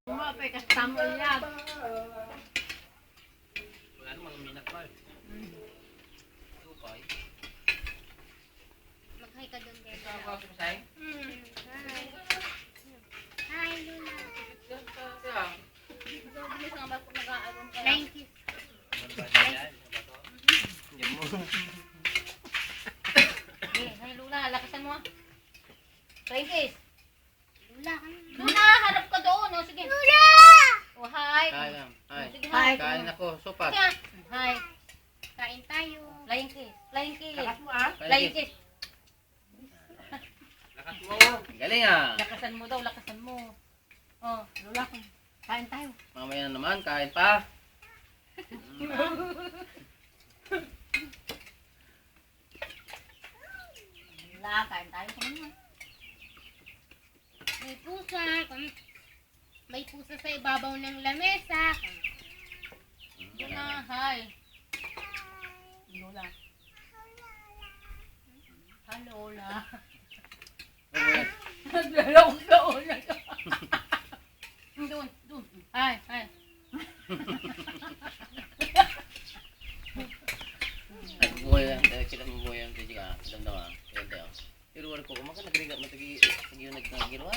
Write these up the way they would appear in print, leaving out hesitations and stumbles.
Umapay ka sa tamoyag. Wala namang minat pa eh. Supay. Mag-hi ka doon, guys. Ito ako sumusay. Hi. Hi, Luna. Bilis nga ba kung nag-aaron ka? 90. Yan mo. Hey, Lula, lakasan mo. Princess. Lula, ano? Luna, harap ka doon. O, sige. Lula! O, hi. Kain lang. Hi. Sige, hi. Kain ako. Sopas. Sige. Hi. Kain tayo. Flying kiss. Flying kiss. Lakas mo ah. Flying kiss. Lakas mo. Galing ah. Lakasan mo daw, lakasan mo. Oh, Lula, kain tayo. Mamaya na naman. Kain pa. Lula, kain tayo. Kain mo. May pusa. May pusa sa ibabaw ng lamesa. Lula, hi. Lula. Hello, Lola. Naglalong sa una. Doon, doon. Hi, hi. Buhay yan. Kita mo buhay yan. Kaya ka. Alam na nga. Yan tayo. Pero wala ko. Kumaka nagriga. Matagi yung nagkagirwa.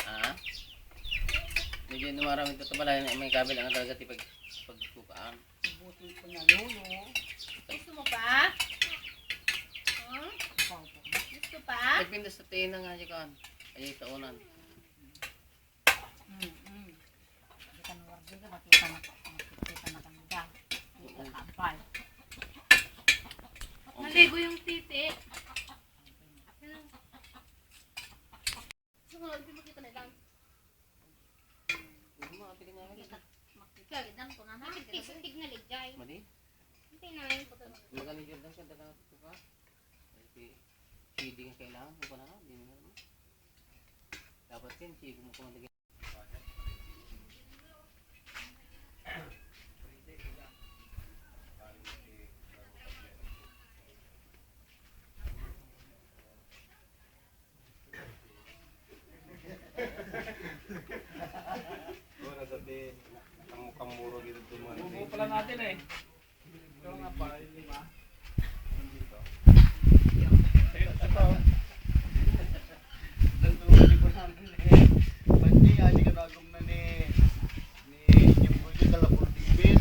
Ah? Medyo numarami ito tabalayan na may kabel ang talaga pagkukaan. Buti ko na, Lolo. Gusto mo pa? Huh? Gusto pa? Nagpindas sa tina nga siya kan. Ay, taunan. Kita na warga ka, makita na kami dyan. Kita kampal. Naligo yung titi. Sumunod, di mo kita na lang. Hindi mo, pili nga rin. Makita, gidan ko na namin. Sundig na ligjay. Mali? Hindi na lang po ito. Magani Jordan siya dala ito ka. Kasi CD nga kailangan mo pa na lang. Hindi mo naman. Dapat din, CD mo kung naging. Wala sabi, kamuro dito tumari. Buo pala natin eh. Ito nga pa, yung lima. Nandito. Ito. Nandito ko namin eh. Pati adi ka nagom na ni yung bulyo sa lapor tibid.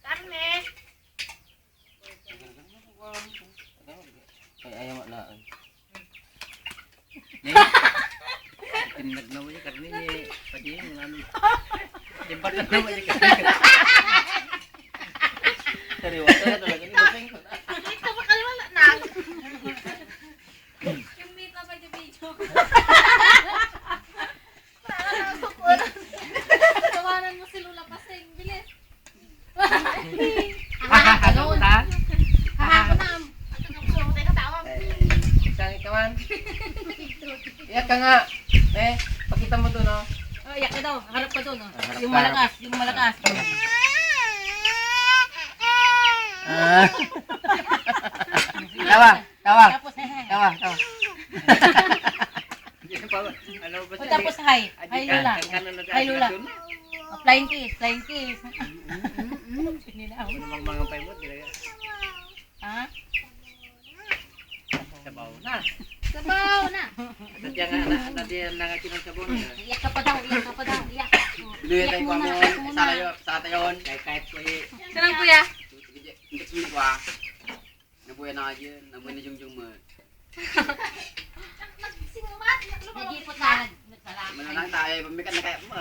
Karne! Ay, ayaw mo na. Tinag na mo yung karni niya. Pati yung ano. Timpat na mo yung karni. Sariwata na talaga ni Baseng. Ito pa kalwala na. Yung mita pa yung video. Tawanan mo si Lula Paseng. Bilis. Hahahagod ha? Hahako na. Tayo katawag. Isang ikawan. Iyak ka nga. Pakita mo doon oh. Oh, yak ka daw. Harap ka doon. Oh. Harap Yung ka, malakas. Yung malakas. Tawa, tawa. Tapos, Tawa, tawa. Ano ba O tapos hi. Hi Lola. Hi Lola. O, flying kiss. Flying kiss. Sininaw. Ano mang mga pay mo, dire. Ha? Sabaw na. Sabaw na. Tatya nga na diyan na kinon sa bono. Iyak ka pa daw. Iyak ka pa daw. Iyak. Luya tayo muna, mo, iyak muna. sa tayon. Kahit ko eh. Sarang kuya. Hindi ko ba? Nabuhay na aja, nabuhay na jung mo. Najipot na. Salamat. Mananang tayo, pamikat na kaya mo.